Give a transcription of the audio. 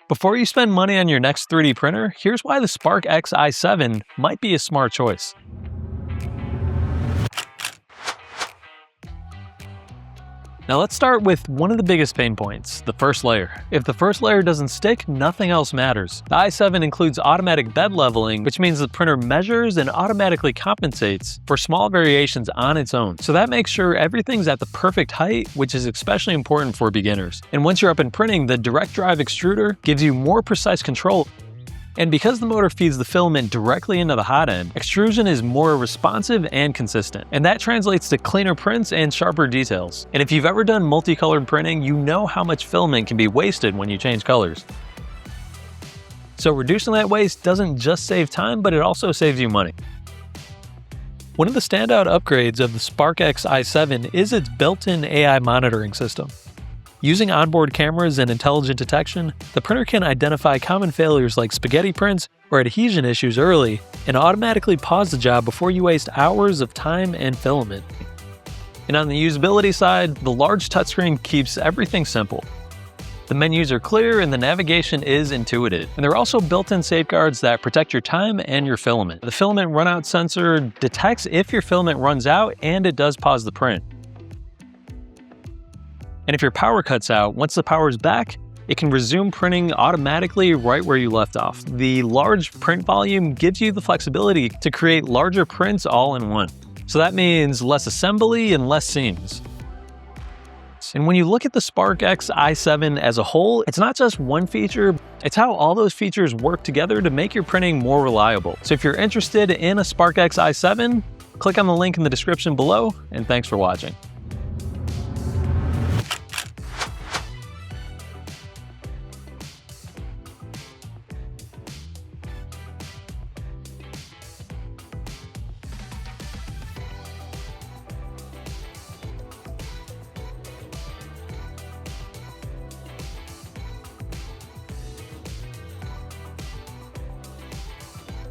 Before you spend money on your next 3D printer, here's why the SparkX i7 might be a smart choice. Now let's start with one of the biggest pain points, the first layer. If the first layer doesn't stick, nothing else matters. The i7 includes automatic bed leveling, which means the printer measures and automatically compensates for small variations on its own. So that makes sure everything's at the perfect height, which is especially important for beginners. And once you're up and printing, the direct drive extruder gives you more precise control. And because the motor feeds the filament directly into the hot end, extrusion is more responsive and consistent. And that translates to cleaner prints and sharper details. And if you've ever done multicolored printing, you know how much filament can be wasted when you change colors. So reducing that waste doesn't just save time, but it also saves you money. One of the standout upgrades of the SparkX i7 is its built-in AI monitoring system. Using onboard cameras and intelligent detection, the printer can identify common failures like spaghetti prints or adhesion issues early and automatically pause the job before you waste hours of time and filament. And on the usability side, the large touchscreen keeps everything simple. The menus are clear and the navigation is intuitive. And there are also built-in safeguards that protect your time and your filament. The filament runout sensor detects if your filament runs out and it does pause the print. And if your power cuts out, once the power is back, it can resume printing automatically right where you left off. The large print volume gives you the flexibility to create larger prints all in one. So that means less assembly and less seams. And when you look at the SparkX i7 as a whole, it's not just one feature, it's how all those features work together to make your printing more reliable. So if you're interested in a SparkX i7, click on the link in the description below, and thanks for watching.